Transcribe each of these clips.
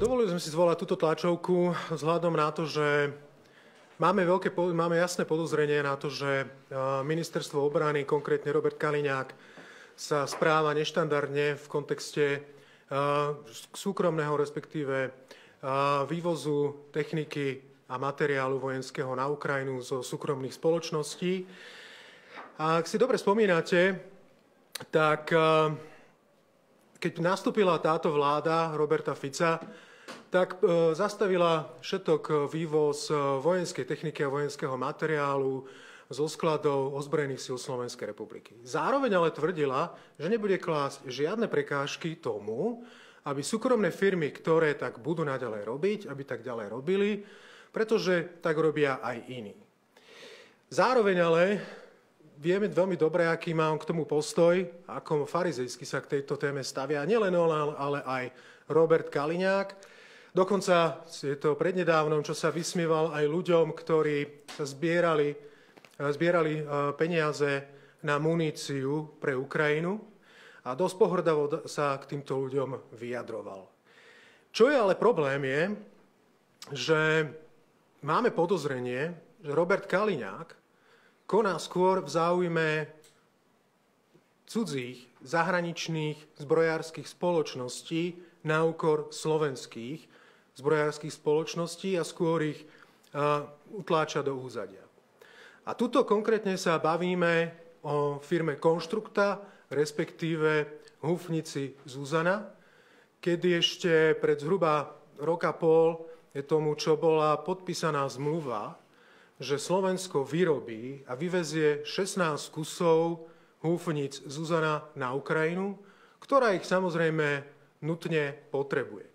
Dovolili sme si zvolať túto tlačovku vzhľadom na to, že máme jasné podozrenie na to, že ministerstvo obrany, konkrétne Robert Kaliňák, sa správa neštandardne v kontexte súkromného, respektíve vývozu techniky a materiálu vojenského na Ukrajinu zo súkromných spoločností. A ak si dobre spomínate, tak keď nastúpila táto vláda Roberta Fica, tak zastavila všetok vývoz vojenskej techniky a vojenského materiálu zo skladov ozbrojených síl Slovenskej republiky. Zároveň ale tvrdila, že nebude klásť žiadne prekážky tomu, aby súkromné firmy, ktoré tak budú naďalej robiť, aby tak ďalej robili, pretože tak robia aj iní. Zároveň ale vieme veľmi dobre, aký mám k tomu postoj, ako farizejsky sa k tejto téme stavia nielen on, ale aj Robert Kaliňák. Dokonca je to prednedávnom, čo sa vysmieval aj ľuďom, ktorí sa zbierali peniaze na muníciu pre Ukrajinu a dosť pohrdavo sa k týmto ľuďom vyjadroval. Čo je ale problém je, že máme podozrenie, že Robert Kaliňák koná skôr v záujme cudzích zahraničných zbrojárskych spoločností na úkor slovenských zbrojárskych spoločností a skôr ich utláča do úzadia. A tuto konkrétne sa bavíme o firme Konštrukta, respektíve húfnici Zuzana, kedy ešte pred zhruba roka pol je tomu, čo bola podpísaná zmluva, že Slovensko vyrobí a vyvezie 16 kusov húfnic Zuzana na Ukrajinu, ktorá ich samozrejme nutne potrebuje.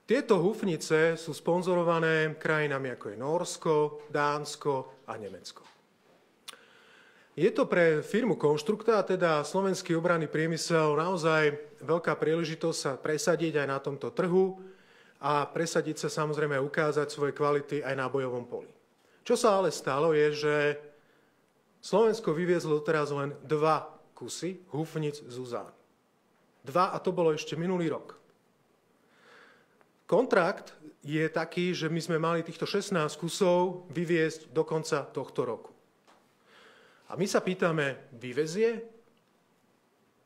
Tieto húfnice sú sponzorované krajinami ako je Nórsko, Dánsko a Nemecko. Je to pre firmu Konštrukta, a teda slovenský obranný priemysel, naozaj veľká príležitosť sa presadiť aj na tomto trhu a presadiť sa samozrejme aj ukázať svoje kvality aj na bojovom poli. Čo sa ale stalo je, že Slovensko vyviezlo teraz len 2 kusy húfnic Zuzán. 2 a to bolo ešte minulý rok. Kontrakt je taký, že my sme mali týchto 16 kusov vyviezť do konca tohto roku. A my sa pýtame, vyvezie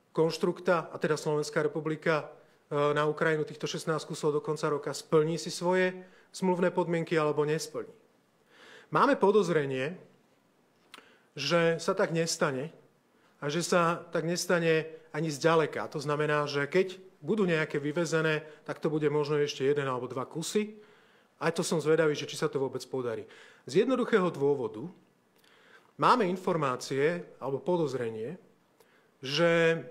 Konštrukta, a teda Slovenská republika na Ukrajinu týchto 16 kusov do konca roka, splní si svoje zmluvné podmienky alebo nesplní. Máme podozrenie, že sa tak nestane a že sa tak nestane ani zďaleka. To znamená, že keď budú nejaké vyvezené, tak to bude možno ešte 1 alebo 2 kusy. Aj to som zvedavý, že či sa to vôbec podarí. Z jednoduchého dôvodu máme informácie alebo podozrenie, že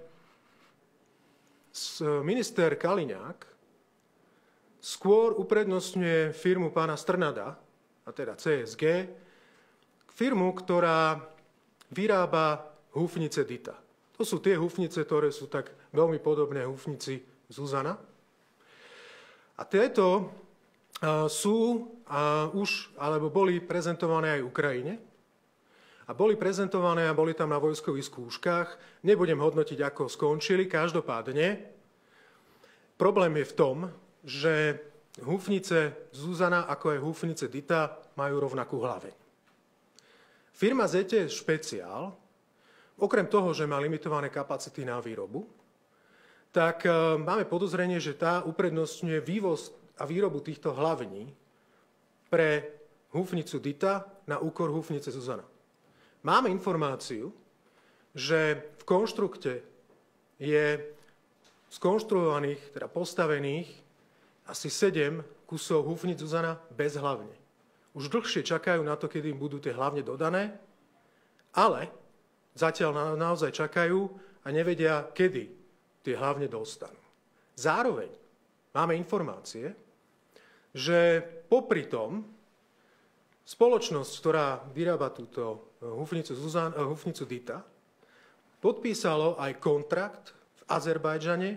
minister Kaliňák skôr uprednostňuje firmu pána Strnada, a teda CSG, firmu, ktorá vyrába húfnice Dita. To sú tie húfnice, ktoré sú tak veľmi podobné húfnici Zuzana. A tieto sú už, alebo boli prezentované aj Ukrajine. A boli prezentované a boli tam na vojskových skúškach. Nebudem hodnotiť, ako skončili. Každopádne, problém je v tom, že húfnice Zuzana, ako aj húfnice Dita, majú rovnakú hlaveň. Firma ZTS Špeciál, okrem toho, že má limitované kapacity na výrobu, tak máme podozrenie, že tá uprednostňuje vývoz a výrobu týchto hlavní pre húfnicu Dita na úkor húfnice Zuzana. Máme informáciu, že v Konštrukte je skonštruovaných, teda postavených asi 7 kusov húfnic Zuzana bez hlavne. Už dlhšie čakajú na to, kedy im budú tie hlavne dodané, ale zatiaľ naozaj čakajú a nevedia, kedy tie hlavne dostanú. Zároveň máme informácie, že popri tom spoločnosť, ktorá vyrába túto húfnicu Dita, podpísalo aj kontrakt v Azerbajdžane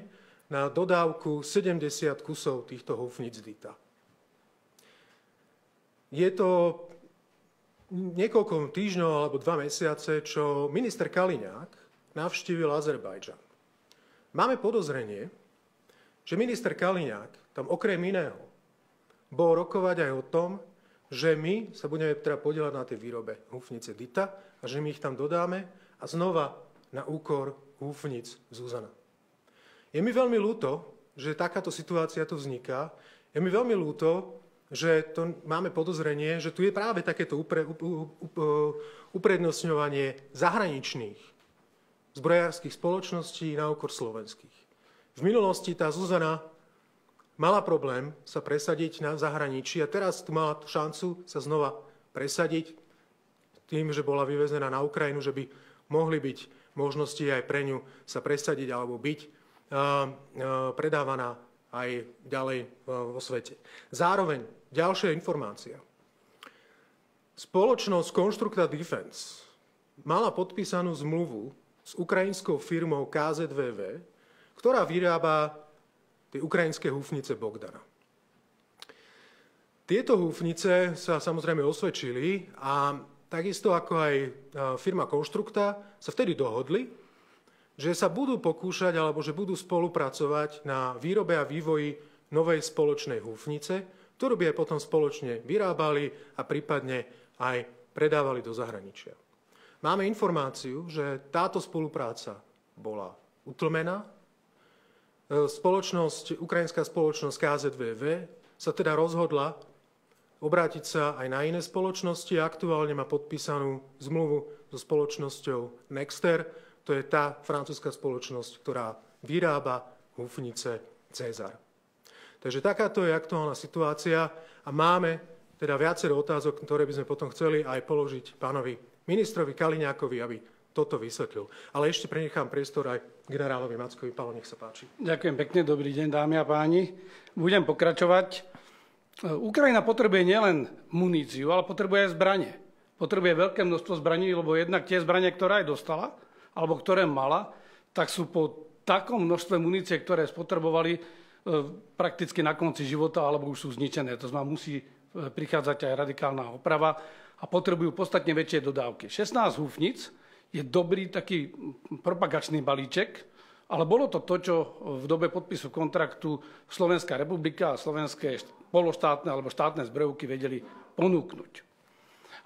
na dodávku 70 kusov týchto húfnic Dita. Je to niekoľko týždňov alebo 2 mesiace, čo minister Kaliňák navštívil Azerbajdžan. Máme podozrenie, že minister Kaliňák tam okrem iného bol rokovať aj o tom, že my sa budeme teda podieľať na tej výrobe húfnice Dita a že my ich tam dodáme a znova na úkor húfnic Zuzana. Je mi veľmi ľúto, že takáto situácia tu vzniká. Je mi veľmi ľúto, že to máme podozrenie, že tu je práve takéto uprednostňovanie zahraničných zbrojárskych spoločností na úkor slovenských. V minulosti tá Zuzana mala problém sa presadiť na zahraničí a teraz tu mala šancu sa znova presadiť tým, že bola vyvezená na Ukrajinu, že by mohli byť možnosti aj pre ňu sa presadiť alebo byť predávaná aj ďalej vo svete. Zároveň ďalšia informácia. Spoločnosť Constructa Defense mala podpísanú zmluvu s ukrajinskou firmou KZVV, ktorá vyrába tie ukrajinské húfnice Bogdana. Tieto húfnice sa samozrejme osvedčili a takisto ako aj firma Constructa sa vtedy dohodli, že sa budú pokúšať alebo že budú spolupracovať na výrobe a vývoji novej spoločnej húfnice, ktorú by aj potom spoločne vyrábali a prípadne aj predávali do zahraničia. Máme informáciu, že táto spolupráca bola utlmená. Ukrajinská spoločnosť KZVV sa teda rozhodla obrátiť sa aj na iné spoločnosti a aktuálne má podpísanú zmluvu so spoločnosťou Nexter. To je tá francúzska spoločnosť, ktorá vyrába húfnice Cezar. Takže takáto je aktuálna situácia a máme teda viacero otázok, ktoré by sme potom chceli aj položiť pánovi ministrovi Kaliňákovi, aby toto vysvetlil. Ale ešte prenechám priestor aj generálovi Mackovi. Pálo, nech sa páči. Ďakujem pekne, dobrý deň, dámy a páni. Budem pokračovať. Ukrajina potrebuje nielen muníciu, ale potrebuje aj zbranie. Potrebuje veľké množstvo zbraní, lebo jednak tie zbranie, ktoré aj dostala, alebo ktoré mala, tak sú po takom množstve munície, ktoré spotrebovali prakticky na konci života, alebo už sú zničené. To znamená, musí prichádzať aj radikálna oprava a potrebujú podstatne väčšie dodávky. 16 húfnic je dobrý taký propagačný balíček, ale bolo to to, čo v dobe podpisu kontraktu Slovenská republika a slovenské pološtátne alebo štátne zbrojovky vedeli ponúknuť.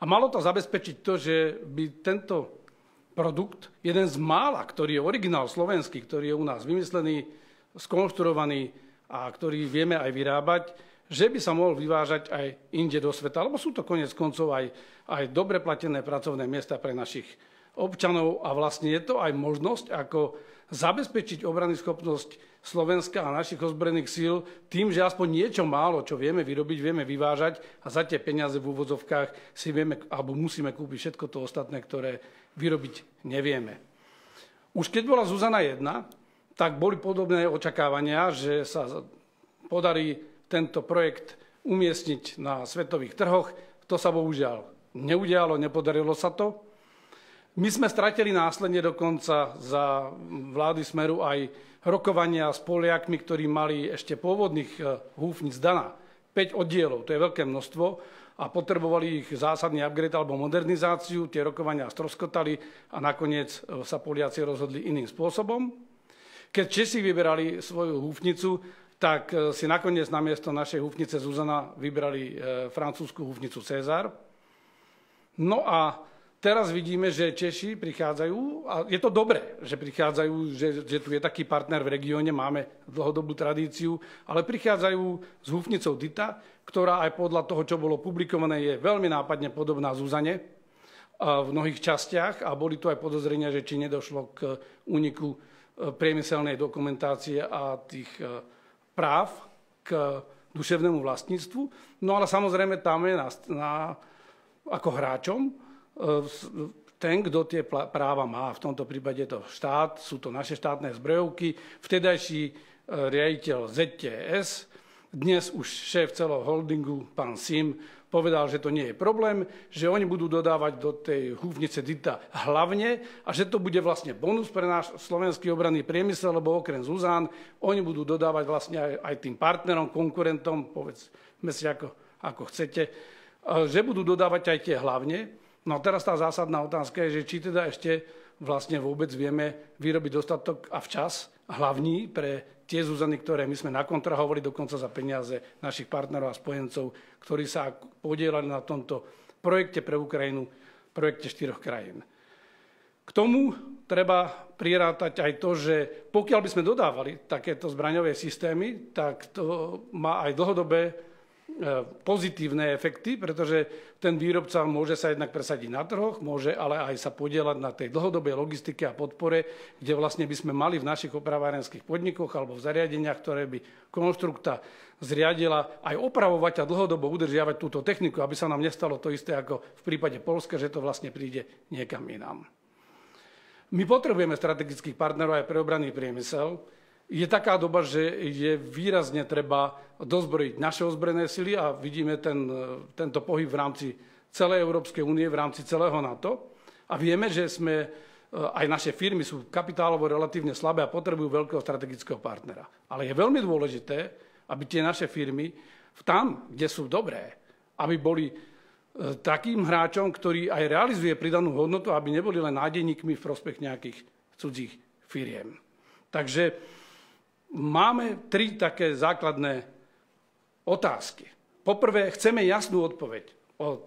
A malo to zabezpečiť to, že by tento produkt, jeden z mála, ktorý je originál slovenský, ktorý je u nás vymyslený, skonštruovaný a ktorý vieme aj vyrábať, že by sa mohol vyvážať aj inde do sveta, lebo sú to koniec koncov aj dobre platené pracovné miesta pre našich občanov a vlastne je to aj možnosť, ako zabezpečiť obranyschopnosť Slovenska a našich ozbrojených síl tým, že aspoň niečo málo, čo vieme vyrobiť, vieme vyvážať a za tie peniaze v úvodzovkách si vieme alebo musíme kúpiť všetko to ostatné, ktoré vyrobiť nevieme. Už keď bola Zuzana 1, tak boli podobné očakávania, že sa podarí tento projekt umiestniť na svetových trhoch. To sa bohužiaľ neudialo, nepodarilo sa to. My sme stratili následne dokonca za vlády Smeru aj rokovania s Poliakmi, ktorí mali ešte pôvodných húfnic Dana 5 oddielov, to je veľké množstvo, a potrebovali ich zásadný upgrade alebo modernizáciu. Tie rokovania stroskotali a nakoniec sa Poliaci rozhodli iným spôsobom. Keď Česi vyberali svoju húfnicu, tak si nakoniec namiesto našej húfnice Zuzana vybrali francúzsku húfnicu Cezar. No a teraz vidíme, že Češi prichádzajú, a je to dobré, že prichádzajú, že tu je taký partner v regióne, máme dlhodobú tradíciu, ale prichádzajú s húfnicou Dita, ktorá aj podľa toho, čo bolo publikované, je veľmi nápadne podobná Zuzane v mnohých častiach a boli tu aj podozrenia, že či nedošlo k úniku priemyselnej dokumentácie a tých práv k duševnému vlastníctvu. No ale samozrejme tam je ako hráčom ten, kto tie práva má. V tomto prípade je to štát, sú to naše štátne zbrojovky. Vtedajší riaditeľ ZTS, dnes už šéf celého holdingu, pán Sim, povedal, že to nie je problém, že oni budú dodávať do tej húfnice Dita hlavne a že to bude vlastne bonus pre náš slovenský obranný priemysel, lebo okrem Zuzán oni budú dodávať vlastne aj tým partnerom, konkurentom, povedzme si ako chcete, že budú dodávať aj tie hlavne. No a teraz tá zásadná otázka je, že či teda ešte vlastne vôbec vieme vyrobiť dostatok a včas hlavní pre tie Zuzany, ktoré my sme nakontrahovali dokonca za peniaze našich partnerov a spojencov, ktorí sa podielali na tomto projekte pre Ukrajinu, projekte 4 krajín. K tomu treba prirátať aj to, že pokiaľ by sme dodávali takéto zbraňové systémy, tak to má aj dlhodobé pozitívne efekty, pretože ten výrobca môže sa jednak presadiť na trhoch, môže ale aj sa podieľať na tej dlhodobej logistike a podpore, kde vlastne by sme mali v našich opravárenských podnikoch alebo v zariadeniach, ktoré by konštrukta zriadila, aj opravovať a dlhodobo udržiavať túto techniku, aby sa nám nestalo to isté ako v prípade Poľska, že to vlastne príde niekam inám. My potrebujeme strategických partnerov aj pre obranný priemysel. Je taká doba, že je výrazne treba dozbrojiť naše ozbrojené sily a vidíme tento pohyb v rámci celej Európskej únie, v rámci celého NATO. A vieme, že aj naše firmy sú kapitálovo relatívne slabé a potrebujú veľkého strategického partnera. Ale je veľmi dôležité, aby tie naše firmy tam, kde sú dobré, aby boli takým hráčom, ktorý aj realizuje pridanú hodnotu, aby neboli len nádejníkmi v prospech nejakých cudzích firiem. Takže máme 3 také základné otázky. Poprvé, chceme jasnú odpoveď od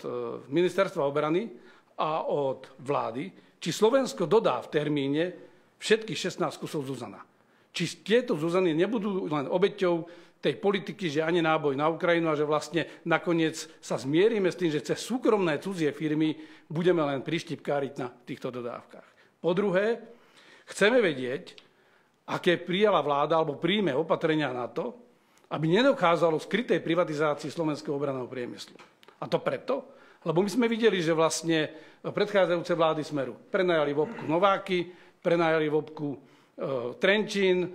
Ministerstva obrany a od vlády, či Slovensko dodá v termíne všetkých 16 kusov Zuzana. Či tieto Zuzany nebudú len obeťou tej politiky, že ani náboj na Ukrajinu a že vlastne nakoniec sa zmierime s tým, že cez súkromné cudzie firmy budeme len prištipkáriť na týchto dodávkach. Po druhé, chceme vedieť, aké prijala vláda alebo príjme opatrenia na to, aby nedokázalo skrytej privatizácii slovenského obranného priemyslu. A to preto, lebo my sme videli, že vlastne predchádzajúce vlády Smeru prenajali VOPku Nováky, prenajali VOPku Trenčín,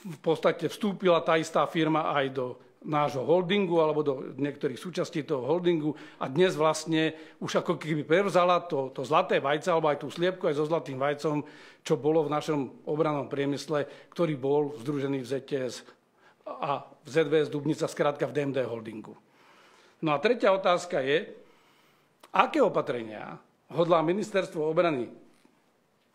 v podstate vstúpila tá istá firma aj do nášho holdingu alebo do niektorých súčastí toho holdingu a dnes vlastne už ako keby prevzala to zlaté vajce alebo aj tú sliepku aj so zlatým vajcom, čo bolo v našom obrannom priemysle, ktorý bol združený v ZTS a v ZVS Dubnica, skrátka v DMD holdingu. No a tretia otázka je, aké opatrenia hodlá Ministerstvo obrany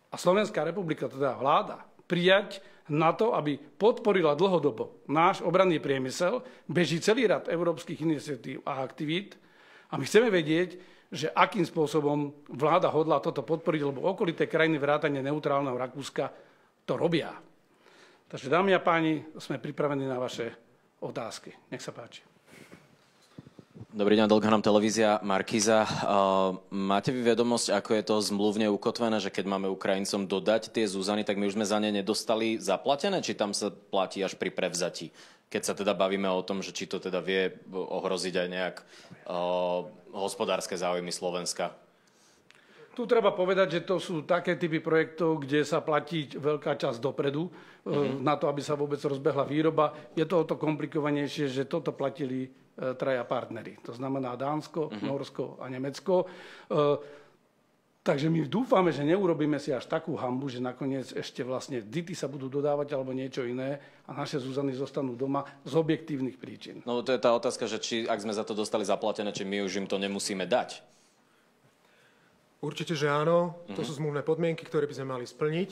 a Slovenská republika, teda vláda, prijať na to, aby podporila dlhodobo náš obranný priemysel, beží celý rad európskych iniciatív a aktivít a my chceme vedieť, že akým spôsobom vláda hodlá toto podporiť, lebo okolité krajiny vrátane neutrálneho Rakúska to robia. Takže dámy a páni, sme pripravení na vaše otázky. Nech sa páči. Dobrý deň, Dolganom televízia, Markíza. Máte vy vedomosť, ako je to zmluvne ukotvené, že keď máme Ukrajincom dodať tie Zuzany, tak my už sme za ne nedostali zaplatené, či tam sa platí až pri prevzati? Keď sa teda bavíme o tom, že či to teda vie ohroziť aj nejak hospodárske záujmy Slovenska. Tu treba povedať, že to sú také typy projektov, kde sa platí veľká časť dopredu na to, aby sa vôbec rozbehla výroba. Je to o to komplikovanejšie, že toto platili 3 partnery. To znamená Dánsko, Norsko a Nemecko. Takže my dúfame, že neurobíme si až takú hanbu, že nakoniec ešte vlastne DITy sa budú dodávať alebo niečo iné a naše Zuzany zostanú doma z objektívnych príčin. No to je tá otázka, že či, ak sme za to dostali zaplatené, či my už im to nemusíme dať. Určite, že áno. To sú zmluvné podmienky, ktoré by sme mali splniť.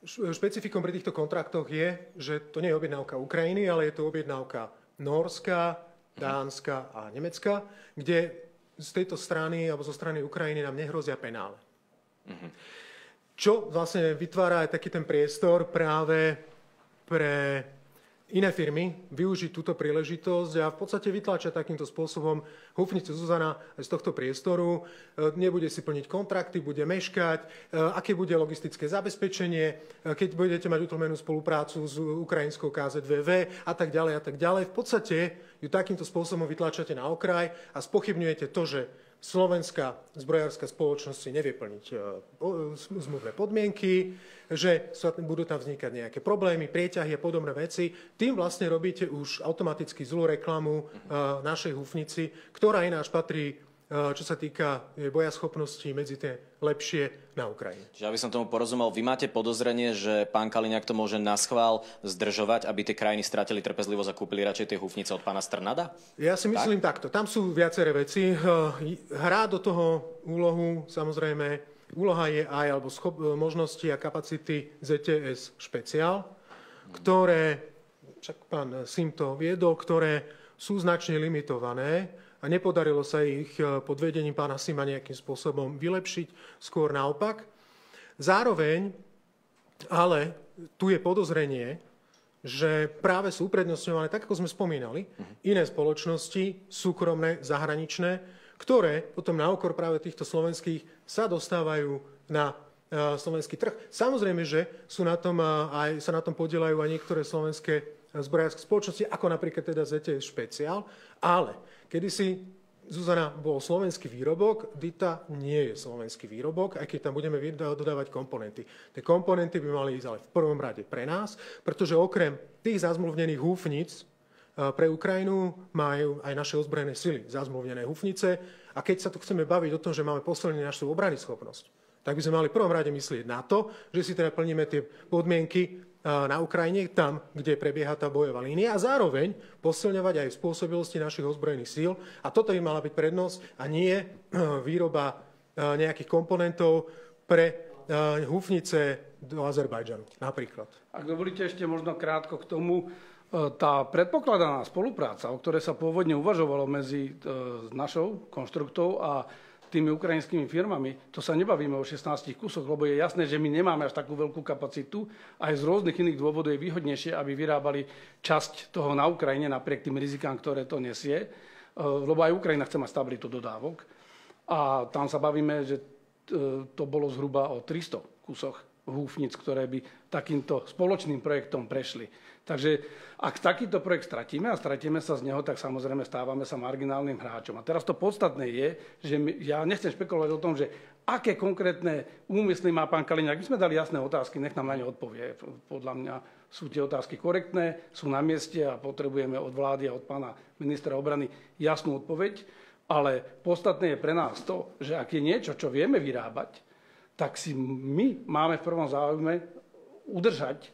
Špecifikom pri týchto kontraktoch je, že to nie je objednávka Ukrajiny, ale je to objednávka Nórska, Dánska a Nemecka, kde z tejto strany alebo zo strany Ukrajiny nám nehrozia penále. Čo vlastne vytvára aj taký ten priestor práve pre iné firmy využiť túto príležitosť a v podstate vytláčať takýmto spôsobom húfnicu Zuzana z tohto priestoru. Nebude si plniť kontrakty, bude meškať, aké bude logistické zabezpečenie, keď budete mať utlmenú spoluprácu s ukrajinskou KZVV a tak ďalej a tak ďalej. V podstate ju takýmto spôsobom vytláčate na okraj a spochybňujete to, že slovenská zbrojárska spoločnosť si nevie plniť zmluvné podmienky, že budú tam vznikať nejaké problémy, prieťahy a podobné veci. Tým vlastne robíte už automaticky zlú reklamu našej húfnici, ktorá ináč patrí, čo sa týka bojaschopnosti, medzi tie lepšie na Ukrajine. Čiže aby som tomu porozumel, vy máte podozrenie, že pán Kaliňák to môže naschvál zdržovať, aby tie krajiny stratili trpezlivosť a kúpili radšej tie húfnice od pána Strnada? Ja si myslím takto. Tam sú viaceré veci. Hrá do toho úlohu samozrejme úloha je aj, alebo možnosti a kapacity ZTS špeciál, ktoré, však pán Sim to viedol, ktoré sú značne limitované a nepodarilo sa ich pod vedením pána Sima nejakým spôsobom vylepšiť, skôr naopak. Zároveň, ale tu je podozrenie, že práve sú uprednostňované, tak ako sme spomínali, iné spoločnosti, súkromné, zahraničné, ktoré potom na úkor práve týchto slovenských sa dostávajú na slovenský trh. Samozrejme, že sú na tom sa na tom podielajú aj niektoré slovenské zbrojárske spoločnosti, ako napríklad teda ZTS Špeciál, ale kedysi Zuzana bol slovenský výrobok, Dita nie je slovenský výrobok, aj keď tam budeme dodávať komponenty. Tie komponenty by mali ísť ale v prvom rade pre nás, pretože okrem tých zazmluvnených húfnic pre Ukrajinu majú aj naše ozbrojené sily zazmluvnené húfnice. A keď sa tu chceme baviť o tom, že máme posilniť našu obranyschopnosť, tak by sme mali v prvom rade myslieť na to, že si teda plníme tie podmienky na Ukrajine, tam, kde prebieha tá bojová línia a zároveň posilňovať aj spôsobilosti našich ozbrojených síl. A toto by mala byť prednosť a nie výroba nejakých komponentov pre húfnice do Azerbajdžanu napríklad. Ak dovolíte ešte možno krátko k tomu, tá predpokladaná spolupráca, o ktorej sa pôvodne uvažovalo medzi našou konštruktou a tými ukrajinskými firmami, to sa nebavíme o 16 kusoch, lebo je jasné, že my nemáme až takú veľkú kapacitu. Aj z rôznych iných dôvodov je výhodnejšie, aby vyrábali časť toho na Ukrajine, napriek tým rizikám, ktoré to nesie, lebo aj Ukrajina chce mať stabilitu dodávok. A tam sa bavíme, že to bolo zhruba o 300 kusoch húfnic, ktoré by takýmto spoločným projektom prešli. Takže ak takýto projekt stratíme a stratíme sa z neho, tak samozrejme stávame sa marginálnym hráčom. A teraz to podstatné je, že ja nechcem špekulovať o tom, že aké konkrétne úmysly má pán Kaliňák. My sme dali jasné otázky, nech nám na ne odpovie. Podľa mňa sú tie otázky korektné, sú na mieste a potrebujeme od vlády a od pána ministra obrany jasnú odpoveď. Ale podstatné je pre nás to, že ak je niečo, čo vieme vyrábať, tak si my máme v prvom záujme udržať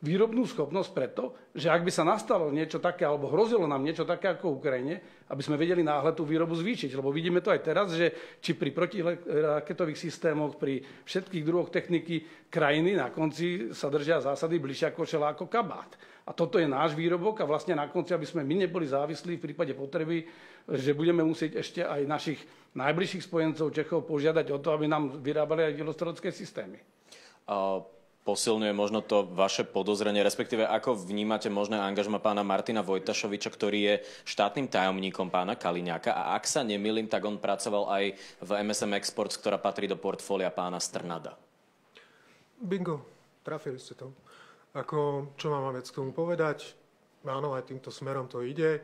výrobnú schopnosť preto, že ak by sa nastalo niečo také, alebo hrozilo nám niečo také ako v Ukrajine, aby sme vedeli náhle tú výrobu zvýšiť. Lebo vidíme to aj teraz, že či pri protiraketových systémoch, pri všetkých druhoch techniky krajiny na konci sa držia zásady bližšia košela ako kabát. A toto je náš výrobok a vlastne na konci, aby sme my neboli závislí v prípade potreby, že budeme musieť ešte aj našich najbližších spojencov Čechov požiadať o to, aby nám vyrábali aj delostrelecké systémy. Posilňuje možno to vaše podozrenie, respektíve ako vnímate možné angažma pána Martina Vojtašoviča, ktorý je štátnym tajomníkom pána Kaliňáka a ak sa nemýlim, tak on pracoval aj v MSM Exports, ktorá patrí do portfólia pána Strnada. Bingo, trafili ste to. Čo mám vec k tomu povedať? Áno, aj týmto smerom to ide.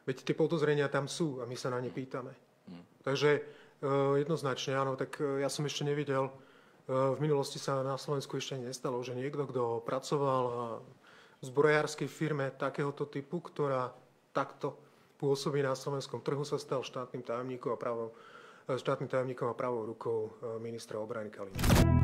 Veď tie podozrenia tam sú a my sa na ne pýtame. Takže jednoznačne, áno, tak ja som ešte nevidel. V minulosti sa na Slovensku ešte nestalo, že niekto, kto pracoval v zbrojárskej firme takéhoto typu, ktorá takto pôsobí na slovenskom trhu, sa stal štátnym tajomníkom a pravou rukou ministra obrany Kaliňáka.